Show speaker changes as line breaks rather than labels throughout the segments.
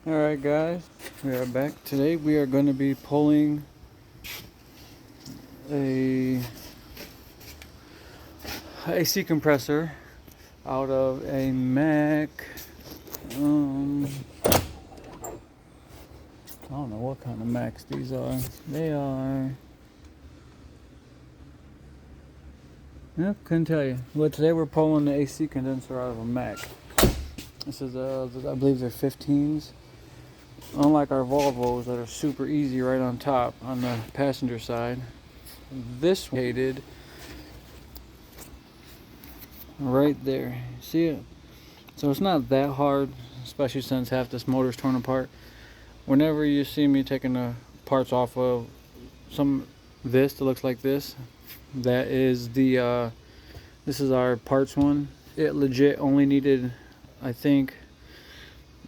Alright guys, we are back. Today we are going to be pulling a AC compressor out of a Mack. I don't know what kind of Macks these are. They are... Yep, couldn't tell you. But today we're pulling the AC condenser out of a Mack. This is, I believe they're 15s. Unlike our Volvos that are super easy right on top on the passenger side, this located right there. See it? So it's not that hard, especially since half this motor's torn apart. Whenever you see me taking the parts off of this that looks like this, that is the this is our parts one. It legit only needed, I think,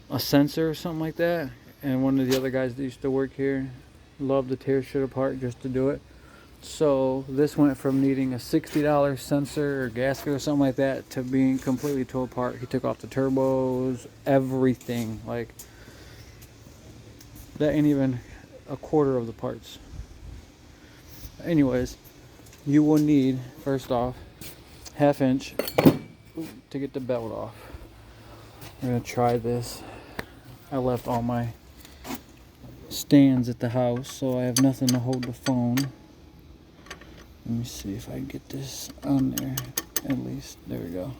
a sensor or something like that. And one of the other guys that used to work here loved to tear shit apart just to do it. So this went from needing a $60 sensor or gasket or something like that to being completely torn apart. He took off the turbos, everything. Like, that ain't even a quarter of the parts. Anyways, you will need, first off, 1/2 inch to get the belt off. We're gonna try this. I left all my stands at the house, so I have nothing to hold the phone. Let me see if I can get this on there, at least. There we go.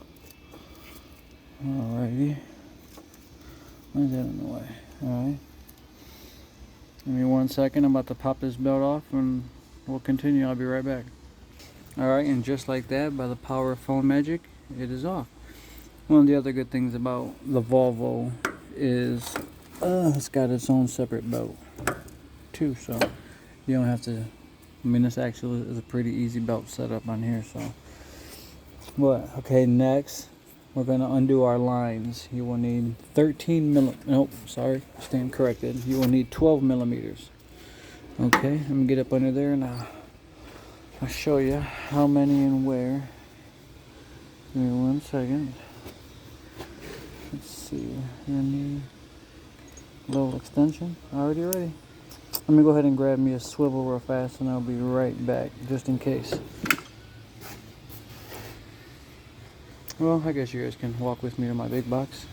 Alrighty. Why is that in the way? Alright. Give me 1 second. I'm about to pop this belt off and we'll continue. I'll be right back. Alright, and just like that, by the power of phone magic, it is off. One of the other good things about the Volvo is it's got its own separate belt too, so you don't have to. I mean, this actually is a pretty easy belt setup on here. So what? Okay, next we're gonna undo our lines. You will need 13 nope, sorry, stand corrected. You will need 12 millimeters. Okay, let me get up under there and I'll show you how many and where. Give me 1 second. Let's see. You need little extension. Already ready. Let me go ahead and grab me a swivel real fast and I'll be right back, just in case. Well, I guess you guys can walk with me to my big box.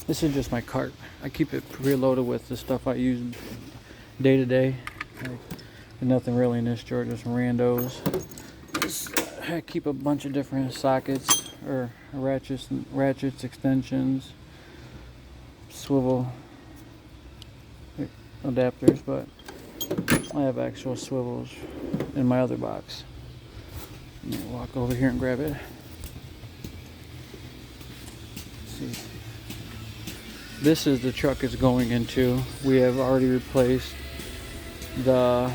This is just my cart. I keep it preloaded with the stuff I use day to day. Nothing really in this drawer, just randos. I keep a bunch of different sockets or ratchets, extensions, swivel adapters, but I have actual swivels in my other box. Let me walk over here and grab it. Let's see. This is the truck it's going into. We have already replaced the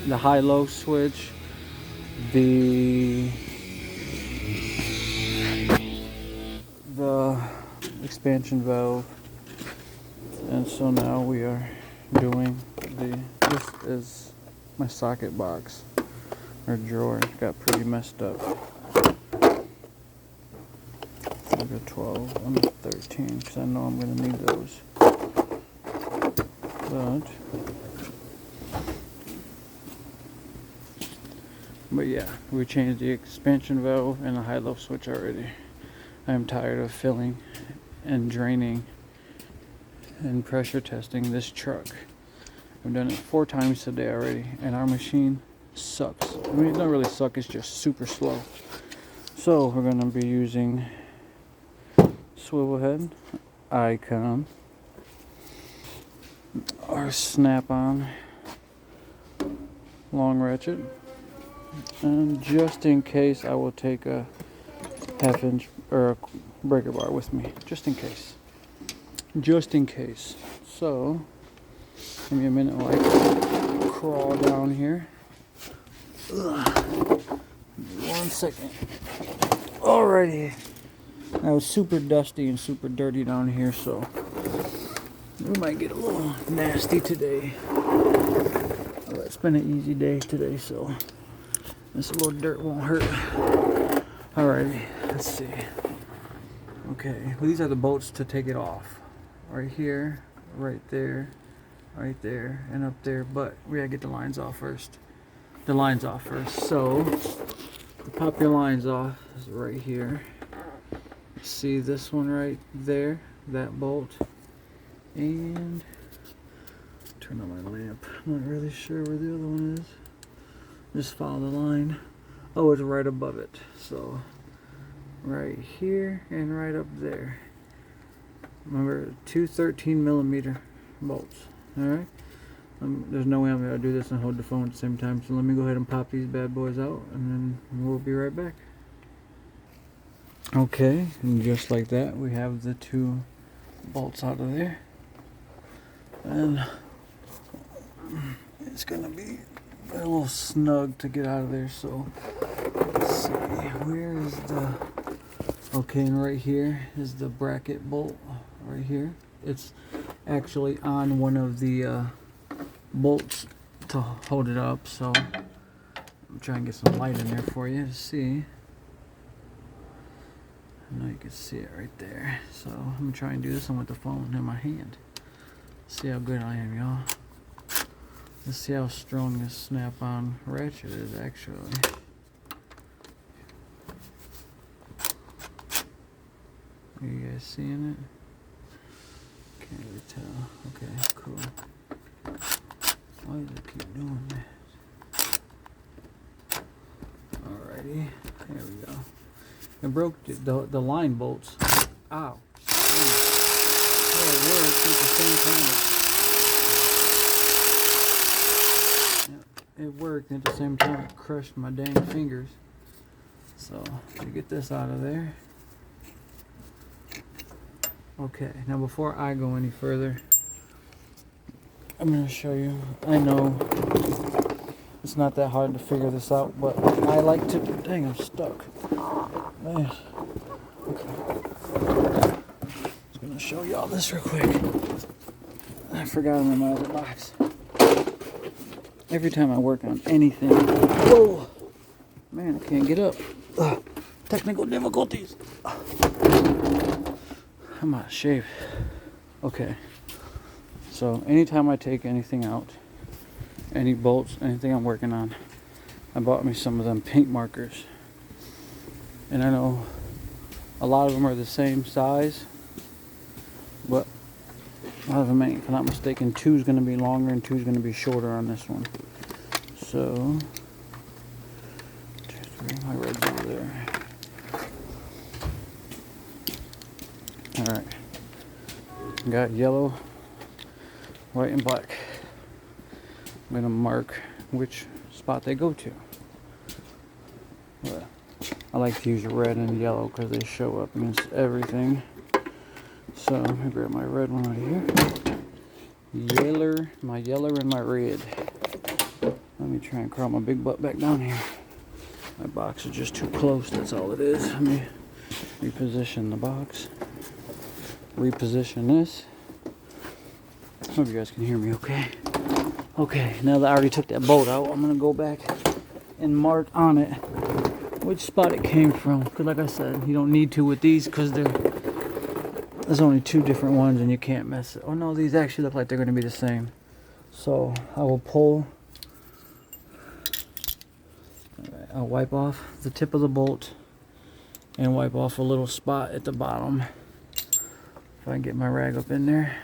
high-low switch, the expansion valve, and so now we are doing this is my socket box or drawer. It got pretty messed up. I'll go 12, I'm at 13 because I know I'm going to need those. But yeah, we changed the expansion valve and the high-low switch already. I am tired of filling and draining and pressure testing this truck. I've done it 4 times today already, and our machine sucks. I mean, it doesn't really suck, it's just super slow. So we're going to be using swivel head, icon, our snap-on long ratchet, and just in case I will take a 1/2 inch or a breaker bar with me, just in case. So give me a minute while I crawl down here. Ugh. 1 second. Alrighty. Now it's super dusty and super dirty down here, so we might get a little nasty today. Well, it's been an easy day today, so this little dirt won't hurt. Alrighty, let's see. Okay, well, these are the bolts to take it off. right here, right there, and up there. But we gotta get the lines off first. So to pop your lines off is right here. See this one right there, that bolt, and turn on my lamp. I'm not really sure where the other one is. Just follow the line. Oh, it's right above it. So right here and right up there. Remember, two 13mm bolts. Alright? There's no way I'm going to do this and hold the phone at the same time. So let me go ahead and pop these bad boys out, and then we'll be right back. Okay, and just like that, we have the two bolts out of there. And it's going to be a little snug to get out of there. So let's see, where is the... Okay, and right here is the bracket bolt. Right here. It's actually on one of the bolts to hold it up. So I'm trying to get some light in there for you to see. I know you can see it right there. So I'm gonna try and do this one with the phone in my hand. See how good I am, y'all. Let's see how strong this snap-on ratchet is actually. Are you guys seeing it? Can't really tell. Okay, cool. Why does it keep doing that? Alrighty, there we go. It broke the line bolts. Ow. Oh, it worked at the same time. Yeah, it worked at the same time. It crushed my dang fingers. So, to get this out of there. Okay, now before I go any further, I'm going to show you. I know it's not that hard to figure this out, but I like to... Dang, I'm stuck. Man. Okay. Just going to show y'all this real quick. I forgot them in my other box. Every time I work on anything... Whoa! Man, I can't get up. Ugh. Technical difficulties. I'm out of shape. Okay. So anytime I take anything out, any bolts, anything I'm working on, I bought me some of them paint markers. And I know a lot of them are the same size, but a lot of them ain't. If I'm not mistaken, 2 is going to be longer and 2 is going to be shorter on this one. So, 2, 3, my red's over there. Alright, got yellow, white, and black. I'm going to mark which spot they go to. But I like to use red and yellow because they show up against everything. So I'm going to grab my red one right here. My yellow and my red. Let me try and crawl my big butt back down here. My box is just too close, that's all it is. Let me reposition the box. Reposition this. Hope you guys can hear me okay. Okay, now that I already took that bolt out, I'm going to go back and mark on it which spot it came from. Because like I said, you don't need to with these because there's only 2 different ones and you can't mess it. Oh no, these actually look like they're going to be the same. So I will pull. Alright, I'll wipe off the tip of the bolt and wipe off a little spot at the bottom. If I can get my rag up in there.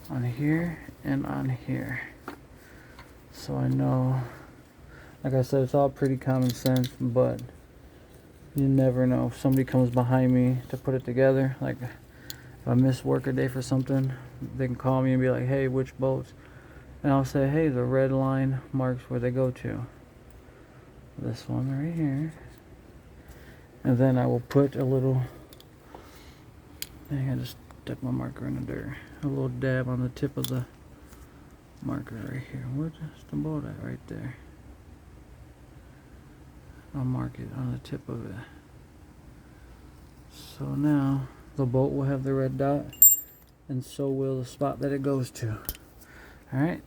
On here and on here. So I know, like I said, it's all pretty common sense, but you never know. If somebody comes behind me to put it together, like if I miss work a day for something, they can call me and be like, hey, which bolts? And I'll say, hey, the red line marks where they go to. This one right here. And then I will put a little... I just stuck my marker in the dirt. A little dab on the tip of the marker right here. Where's the bolt at? Right there. I'll mark it on the tip of it. So now the bolt will have the red dot, and so will the spot that it goes to. Alright.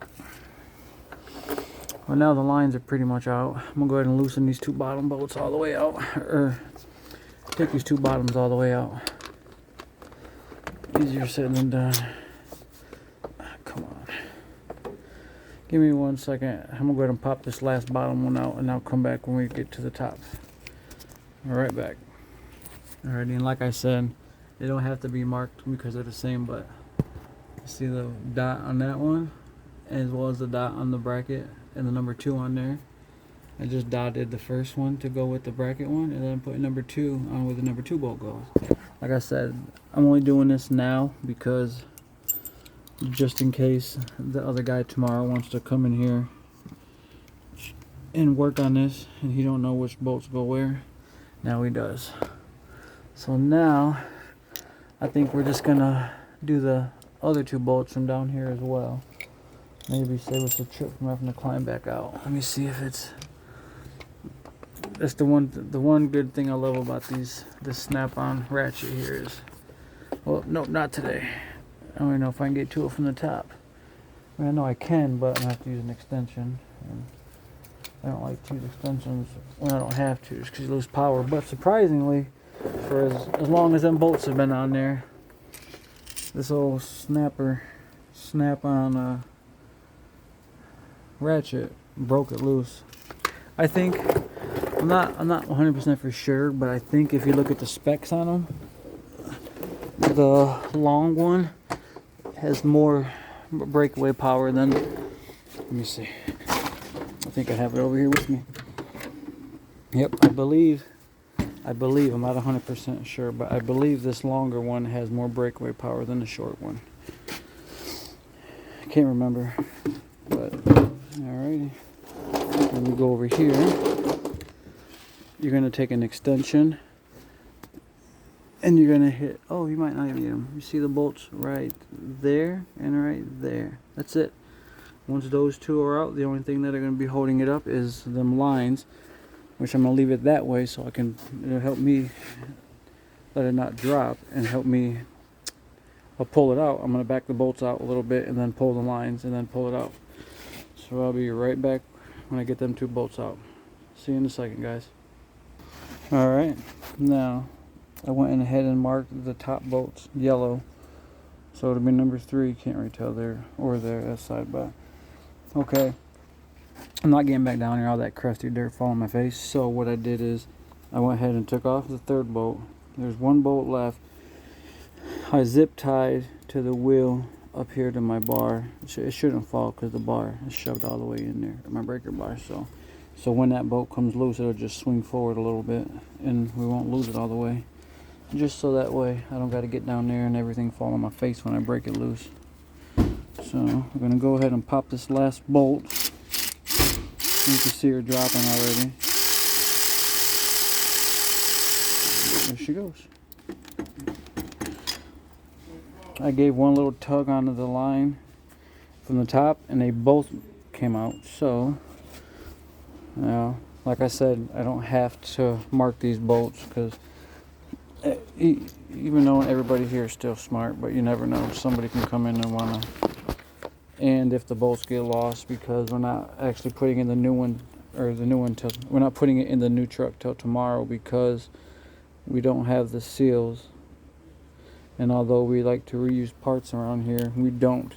Well, now the lines are pretty much out. I'm gonna go ahead and loosen these 2 bottom bolts all the way out, or take these 2 bottoms all the way out. Easier said than done. Come on. Give me 1 second. I'm gonna go ahead and pop this last bottom one out, and I'll come back when we get to the top. Right back. Alrighty, and like I said, they don't have to be marked because they're the same, but you see the dot on that one, as well as the dot on the bracket and the number 2 on there. I just dotted the first one to go with the bracket one, and then put number 2 on where the number 2 bolt goes. Like I said, I'm only doing this now because just in case the other guy tomorrow wants to come in here and work on this and he don't know which bolts go where. Now he does. So now I think we're just gonna do the other 2 bolts from down here as well. Maybe save us a trip from having to climb back out. Let me see if it's... That's the one good thing I love about this snap-on ratchet here is... Well, no, not today. I don't even know if I can get to it from the top. I mean, I know I can, but I'm gonna have to use an extension. And I don't like to use extensions when I don't have to, just because you lose power. But surprisingly, for as long as them bolts have been on there, this old snap-on ratchet broke it loose. I think I'm not 100% for sure, but I think if you look at the specs on them, the long one has more breakaway power than, let me see, I think I have it over here with me. Yep, I believe, I'm not 100% sure, but I believe this longer one has more breakaway power than the short one. I can't remember, but alrighty. When we go over here, you're going to take an extension and you're going to hit, oh, you might not even need them. You see the bolts right there and right there. That's it. Once those 2 are out, the only thing that are going to be holding it up is them lines, which I'm going to leave it that way so it'll help me let it not drop and help me. I'll pull it out. I'm going to back the bolts out a little bit and then pull the lines and then pull it out. So I'll be right back when I get them 2 bolts out. See you in a second, guys. Alright, now I went in ahead and marked the top bolts yellow, so it'll be number 3. Can't really tell there or there, that side, but okay. I'm not getting back down here, all that crusty dirt fall on my face. So what I did is I went ahead and took off the 3rd bolt. There's 1 bolt left. I zip tied to the wheel up here to my bar. It shouldn't fall because the bar is shoved all the way in there, my breaker bar. So when that bolt comes loose, it'll just swing forward a little bit and we won't lose it all the way. Just so that way I don't got to get down there and everything fall on my face when I break it loose. So I'm going to go ahead and pop this last bolt. You can see her dropping already. There she goes. I gave one little tug onto the line from the top and they both came out. So now, like I said, I don't have to mark these bolts because even though everybody here is still smart, but you never know, somebody can come in and want to. And if the bolts get lost, because we're not actually putting in the new one, or the new one till, we're not putting it in the new truck till tomorrow because we don't have the seals. And although we like to reuse parts around here, we don't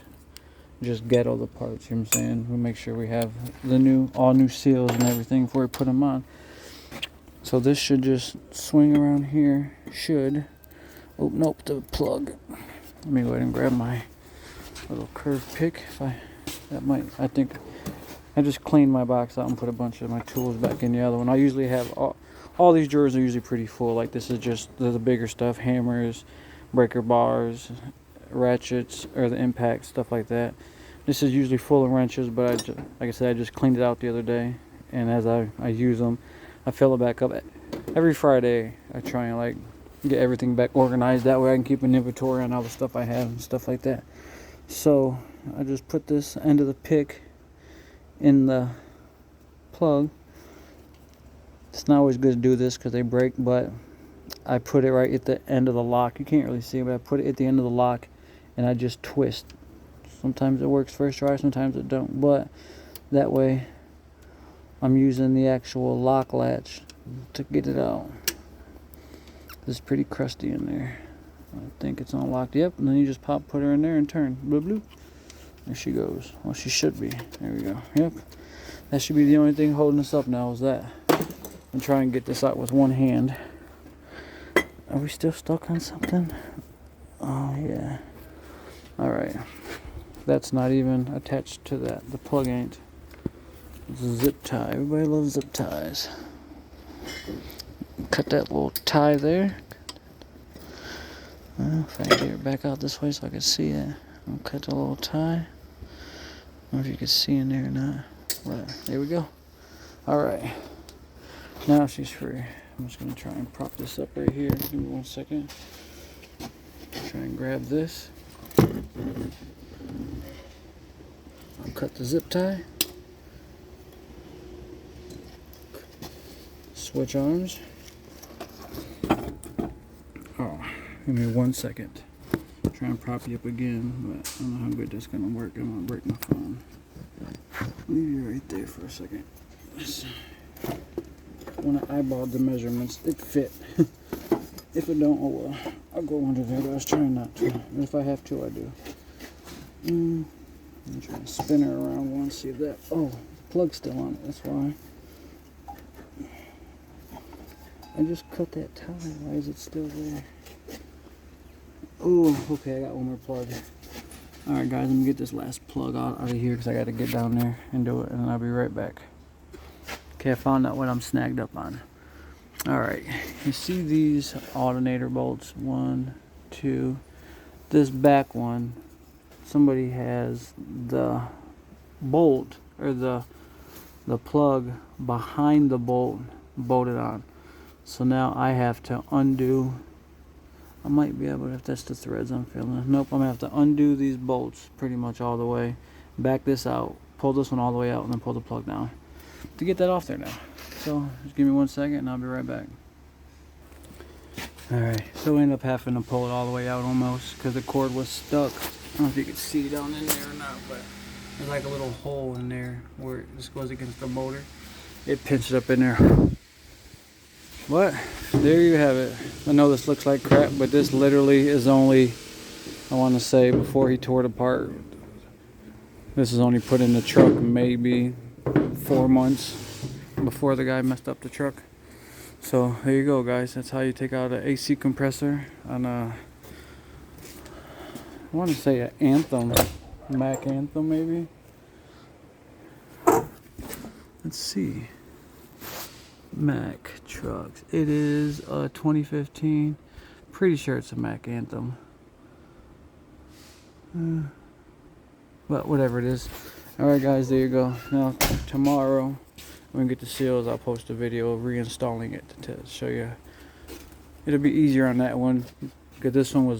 just ghetto the parts, you know what I'm saying? We make sure we have the all new seals and everything before we put them on. So this should just swing around here. Oh, nope, the plug. Let me go ahead and grab my little curved pick. I think I just cleaned my box out and put a bunch of my tools back in the other one. I usually have all these drawers are usually pretty full. Like this is just the bigger stuff, hammers, breaker bars, ratchets, or the impacts, stuff like that. This is usually full of wrenches, but like I said, I just cleaned it out the other day, and as I use them, I fill it back up. Every Friday I try and get everything back organized, that way I can keep an inventory on all the stuff I have and stuff like that. So I just put this end of the pick in the plug. It's not always good to do this because they break, but I put it right at the end of the lock. You can't really see it, but I put it at the end of the lock and I just twist. Sometimes it works first try, sometimes it don't, but that way I'm using the actual lock latch to get it out. This is pretty crusty in there. I think it's unlocked. Yep, and then you just put her in there and turn. Bloop, bloop. There she goes. Well, she should be. There we go. Yep. That should be the only thing holding us up now is that. I'm trying to get this out with one hand. Are we still stuck on something? Oh, yeah. Alright. That's not even attached to that. The plug ain't. It's a zip tie. Everybody loves zip ties. Cut that little tie there. If I can get it back out this way so I can see it. I'll cut the little tie. I don't know if you can see in there or not. But there we go. Alright. Now she's free. I'm just going to try and prop this up right here. Give me 1 second. Try and grab this. I'll cut the zip tie. Switch arms. Oh, give me 1 second. Try and prop you up again, but I don't know how good that's gonna work. I'm gonna break my phone. Leave you right there for a second. When I eyeballed the measurements, it fit. If it don't, oh well. I'll go under there, but I was trying not to. And if I have to, I do. I'm trying to spin her around once, see if that. Oh, the plug's still on it. That's why. I just cut that tie. Why is it still there? Oh, okay. I got one more plug. All right, guys. Let me get this last plug out of here because I got to get down there and do it, and I'll be right back. Okay, I found out what I'm snagged up on. Alright, you see these alternator bolts, 1, 2, this back one, somebody has the bolt, or the plug behind the bolt bolted on. So now I have to undo, I might be able to, if that's the threads I'm feeling. Nope, I'm going to have to undo these bolts pretty much all the way, back this out, pull this one all the way out, and then pull the plug down to get that off there now. So just give me 1 second and I'll be right back. Alright, so we ended up having to pull it all the way out almost because the cord was stuck. I don't know if you can see down in there or not, but there's like a little hole in there where it just goes against the motor. It pinched it up in there. But there you have it. I know this looks like crap, but this literally is only, I want to say, before he tore it apart, this is only put in the truck maybe 4 months before the guy messed up the truck. So there you go, guys. That's how you take out an AC compressor on a, I want to say an Anthem, Mack Anthem maybe. Let's see, Mack trucks. It is a 2015. Pretty sure it's a Mack Anthem. But whatever it is. Alright, guys, there you go. Now tomorrow when we get the seals, I'll post a video of reinstalling it to show you. It'll be easier on that one because this one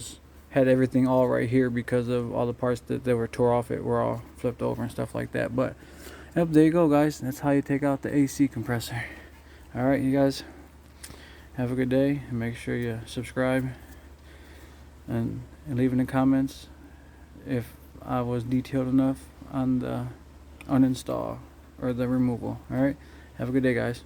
had everything all right here because of all the parts that were tore off it were all flipped over and stuff like that. But yep, there you go, guys. That's how you take out the AC compressor. Alright, you guys, have a good day and make sure you subscribe and leave in the comments if I was detailed enough on the uninstall or the removal. Alright, have a good day, guys.